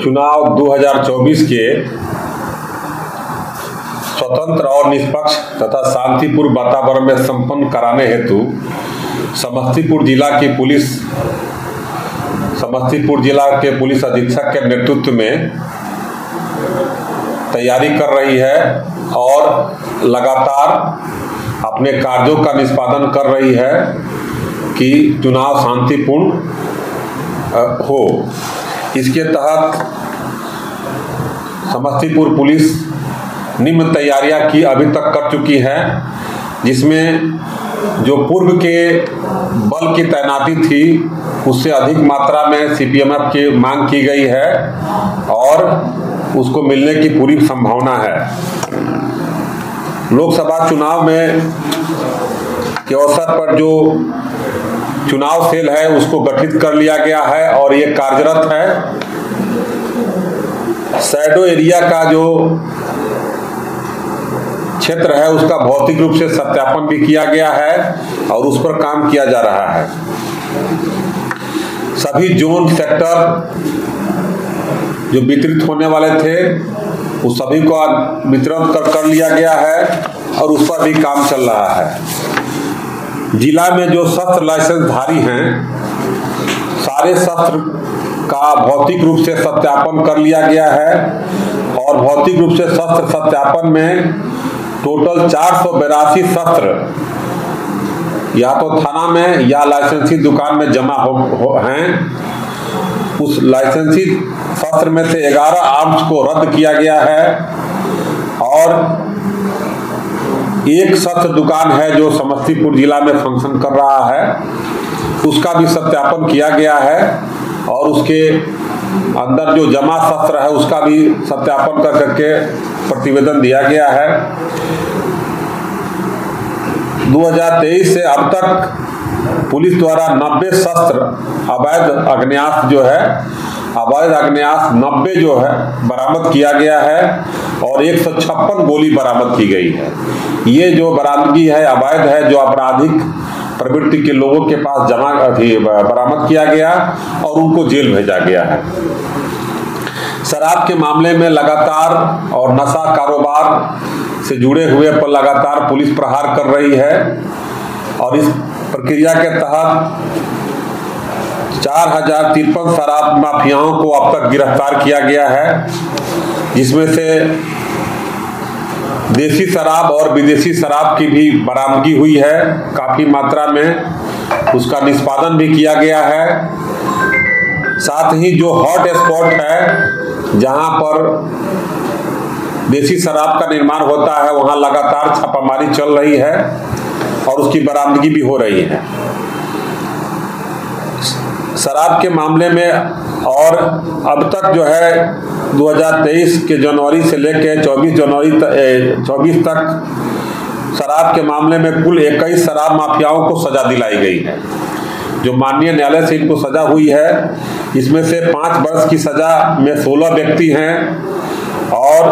चुनाव 2024 के स्वतंत्र और निष्पक्ष तथा शांतिपूर्ण वातावरण में संपन्न कराने हेतु समस्तीपुर जिला के पुलिस अधीक्षक के नेतृत्व में तैयारी कर रही है और लगातार अपने कार्यों का निष्पादन कर रही है कि चुनाव शांतिपूर्ण हो। इसके तहत समस्तीपुर पुलिस निम्न तैयारियां की अभी तक कर चुकी है, जिसमें जो पूर्व के बल की तैनाती थी उससे अधिक मात्रा में सीपीएमएफ की मांग की गई है और उसको मिलने की पूरी संभावना है। लोकसभा चुनाव में के अवसर पर जो चुनाव सेल है उसको गठित कर लिया गया है और ये कार्यरत है। शैडो एरिया का जो क्षेत्र है उसका भौतिक रूप से सत्यापन भी किया गया है और उस पर काम किया जा रहा है। सभी जोन सेक्टर जो वितरित होने वाले थे उस सभी को वितरण कर लिया गया है और उस पर भी काम चल रहा है। जिला में जो शस्त्र लाइसेंसधारी हैं सारे शस्त्र का भौतिक रूप से सत्यापन कर लिया गया है और भौतिक रूप से शस्त्र सत्यापन में टोटल 482 शस्त्र या तो थाना में या लाइसेंसी दुकान में जमा हैं। उस लाइसेंसी शस्त्र में से 11 आर्म्स को रद्द किया गया है और एक शस्त्र दुकान है जो समस्तीपुर जिला में फंक्शन कर रहा है, उसका भी सत्यापन किया गया है और उसके अंदर जो जमा शस्त्र है उसका भी सत्यापन करके प्रतिवेदन दिया गया है। 2023 से अब तक पुलिस द्वारा 90 शस्त्र अवैध अग्न्यास्त्र जो है अवैध अग्न्यास्त्र 90 जो है बरामद किया गया है और 156 गोली बरामद की गई है। ये जो बरामदगी है अवैध है, जो आपराधिक प्रवृत्ति के लोगों के पास बरामद किया गया और उनको जेल भेजा गया है। शराब के मामले में लगातार और नशा कारोबार से जुड़े हुए पर लगातार पुलिस प्रहार कर रही है और इस प्रक्रिया के तहत 4053 शराब माफियाओं को अब तक गिरफ्तार किया गया है, जिसमें से देसी शराब और विदेशी शराब की भी बरामदगी हुई है काफी मात्रा में, उसका निष्पादन भी किया गया है। साथ ही जो हॉट स्पॉट है जहां पर देसी शराब का निर्माण होता है वहां लगातार छापामारी चल रही है और उसकी बरामदगी भी हो रही है। शराब के मामले में और अब तक जो है 2023 के जनवरी से लेकर 24 तक शराब के मामले में कुल 21 शराब माफियाओं को सजा दिलाई गई है। जो माननीय न्यायालय से इनको सजा हुई है इसमें से 5 वर्ष की सजा में 16 व्यक्ति हैं और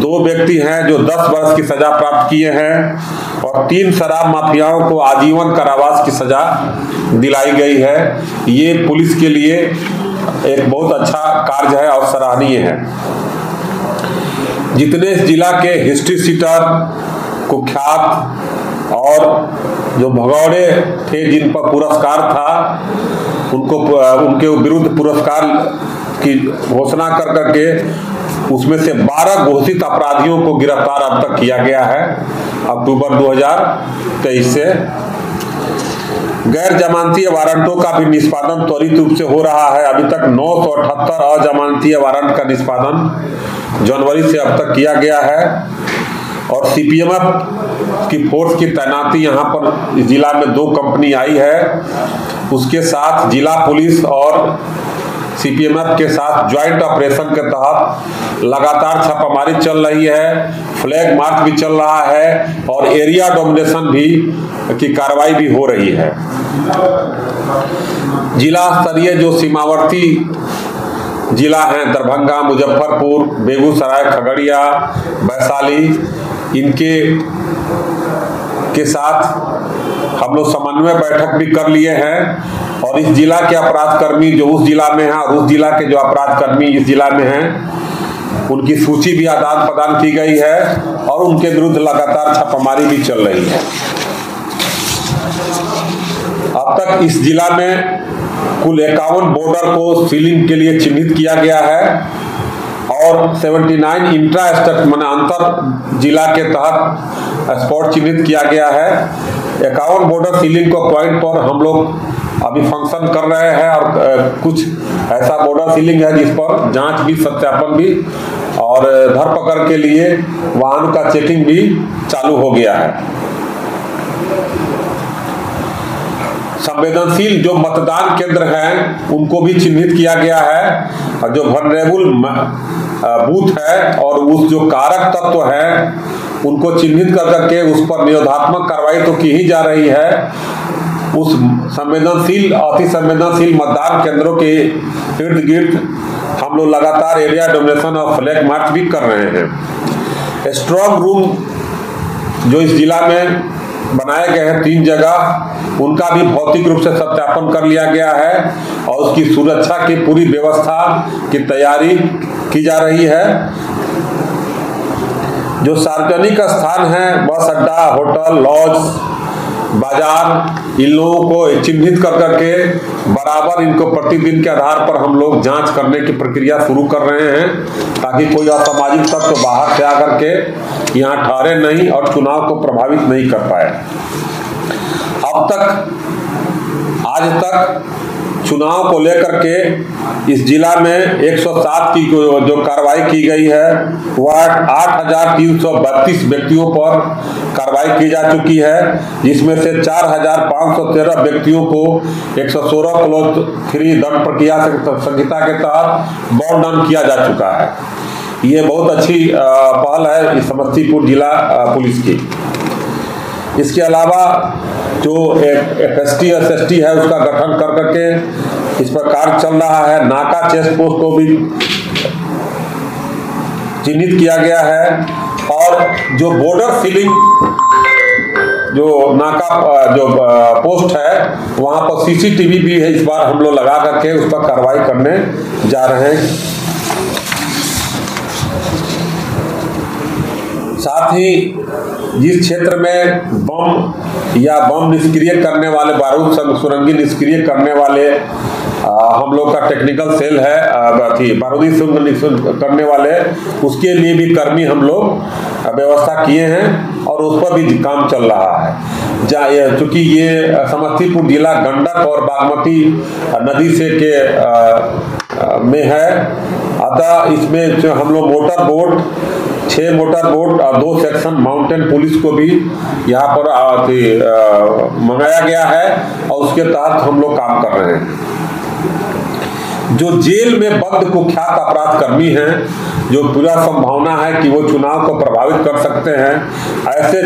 2 व्यक्ति हैं जो 10 वर्ष की सजा प्राप्त किए हैं और 3 शराब माफियाओं को आजीवन कारावास की सजा दिलाई गई है। ये पुलिस के लिए एक बहुत अच्छा कार्य है और सराहनीय है। जितने जिला के हिस्ट्री सीटर कुख्यात और जो भगौड़े थे जिन पर पुरस्कार था उनके विरुद्ध पुरस्कार की घोषणा कर करके उसमें से 12 घोषित अपराधियों को गिरफ्तार अब तक किया गया है। अक्टूबर 2023 से गैर जमानतीय वारंटों का भी निष्पादन त्वरित रूप से हो रहा है। अभी तक 978 अजमानतीय वारंट का निष्पादन जनवरी से अब तक किया गया है और सीपीएमएफ की फोर्स की तैनाती यहाँ पर जिला में 2 कंपनी आई है। उसके साथ जिला पुलिस और सीपीएमएफ के साथ ज्वाइंट ऑपरेशन के तहत लगातार छापामारी चल रही है, फ्लैग मार्च भी चल रहा है और एरिया डोमिनेशन भी की कार्रवाई भी हो रही है। जिला स्तरीय जो सीमावर्ती जिला हैं दरभंगा, मुजफ्फरपुर, बेगूसराय, खगड़िया, वैशाली, इनके साथ हम लोग समन्वय बैठक भी कर लिए हैं और इस जिला के अपराध कर्मी जो उस जिला में हैं और उस जिला के जो अपराध कर्मी इस जिला में हैं, उनकी सूची भी आदान प्रदान की गई है और उनके विरुद्ध लगातार छापामारी भी चल रही है। अब तक इस जिला में कुल 51 बॉर्डर को सीलिंग के लिए चिन्हित किया गया है और 79 इंट्रा स्टेट माने अंतर जिला के तहत स्पॉट चिन्हित किया गया है। 51 बॉर्डर सीलिंग को पॉइंट पर हम लोग अभी फंक्शन कर रहे हैं और कुछ ऐसा बॉर्डर सीलिंग है जिस पर जांच भी, सत्यापन भी और धरपकड़ के लिए वाहन का चेकिंग भी चालू हो गया है। संवेदनशील जो मतदान केंद्र हैं उनको भी चिन्हित किया गया है और जो वल्नरेबल बूथ है और उस जो कारक तत्व है उनको चिन्हित कर करके उस पर निरोधात्मक कार्रवाई तो की ही जा रही है। उस संवेदनशील, अति संवेदनशील मतदान केंद्रों के इर्द गिर्द हम लोग लगातार एरिया डोमिनेशन और फ्लैग मार्च भी कर रहे हैं। स्ट्रांग रूम जो इस जिला में बनाए गए हैं 3 जगह, उनका भी भौतिक रूप से सत्यापन कर लिया गया है और उसकी सुरक्षा की पूरी व्यवस्था की तैयारी की जा रही है। जो सार्वजनिक स्थान है, बस अड्डा, होटल, लॉज, बाजार, इन लोगों को चिन्हित कर करके बराबर इनको प्रतिदिन के आधार पर हम लोग जांच करने की प्रक्रिया शुरू कर रहे हैं ताकि कोई असामाजिक तत्व बाहर से आकर के यहाँ ठहरे नहीं और चुनाव को प्रभावित नहीं कर पाए। अब तक, आज तक चुनाव को लेकर के इस जिला में 107 की जो कार्रवाई की गई है वह 8,332 व्यक्तियों पर कार्रवाई की जा चुकी है, जिसमें से 4,513 व्यक्तियों को 116 क्लॉज 3 दंड प्रक्रिया संहिता के तहत बॉन्ड दंड किया जा चुका है। ये बहुत अच्छी पहल है समस्तीपुर जिला पुलिस की। इसके अलावा जो FST SST है उसका गठन कर करके इस पर कार्य चल रहा है। नाका चेक पोस्ट को भी चिन्हित किया गया है और जो बॉर्डर सीलिंग जो नाका जो पोस्ट है वहां पर CCTV भी है, इस बार हम लोग लगा करके उस पर कार्रवाई करने जा रहे हैं। साथ ही जिस क्षेत्र में बम या बम निष्क्रिय करने वाले, बारूद सुरंगी निष्क्रिय करने वाले हम लोग का टेक्निकल सेल है, बारूदी सुरंग करने वाले, उसके लिए भी कर्मी हम लोग व्यवस्था किए हैं और उस पर भी काम चल रहा है। चूंकि ये समस्तीपुर जिला गंडक और बागमती नदी से के में है, अतः इसमें जो हम लोग मोटर बोट 6 मोटर बोट और 2 सेक्शन माउंटेन पुलिस को भी यहाँ पर मंगाया गया है और उसके तहत हम लोग काम कर रहे हैं। जो जेल में बंद कुख्यात अपराध कर्मी हैं, जो पूरा संभावना है कि वो चुनाव को प्रभावित कर सकते हैं, ऐसे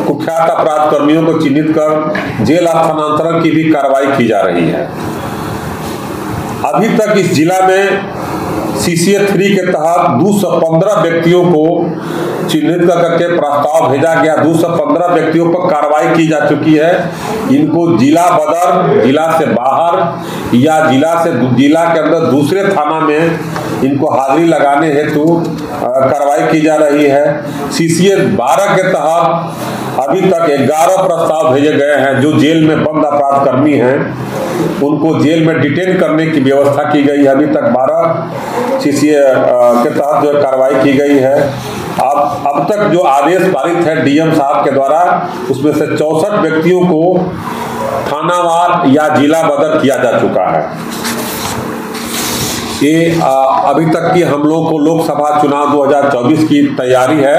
कुख्यात अपराध कर्मियों को चिन्हित कर जेल स्थानांतरण की भी कार्रवाई की जा रही है। अभी तक इस जिला में CCA 3 के तहत 215 व्यक्तियों को चिन्हित करके प्रस्ताव भेजा गया। 215 व्यक्तियों पर कार्रवाई की जा चुकी है। इनको जिला बदर, जिला से बाहर या जिला के अंदर दूसरे थाना में इनको हाजिरी लगाने हेतु कार्रवाई की जा रही है। CCA 12 के तहत अभी तक 11 प्रस्ताव भेजे गए हैं। जो जेल में बंद अपराध कर्मी हैं उनको जेल में डिटेन करने की व्यवस्था की गई है। अभी तक 12 CCA के तहत जो कार्रवाई की गई है। अब तक जो आदेश पारित है DM साहब के द्वारा, उसमें से 64 व्यक्तियों को थानावार या जिला बदर किया जा चुका है। ये अभी तक की हम लोग को लोकसभा चुनाव 2024 की तैयारी है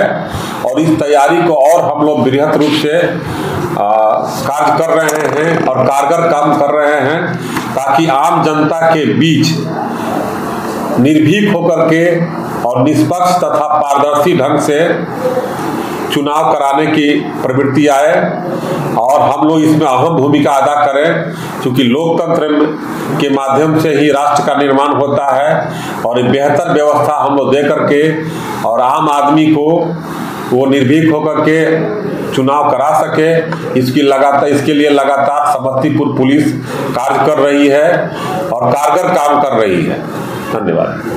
और इस तैयारी को और हम लोग बृहत रूप से कार्य कर रहे हैं और कारगर काम कर रहे हैं ताकि आम जनता के बीच निर्भीक होकर के और निष्पक्ष तथा पारदर्शी ढंग से चुनाव कराने की प्रवृत्ति आए और हम लोग इसमें अहम भूमिका अदा करें, क्योंकि लोकतंत्र के माध्यम से ही राष्ट्र का निर्माण होता है और बेहतर व्यवस्था हम लोग दे करके और आम आदमी को वो निर्भीक होकर के चुनाव करा सके, इसके लिए लगातार समस्तीपुर पुलिस कार्य कर रही है और कारगर काम कर रही है। धन्यवाद।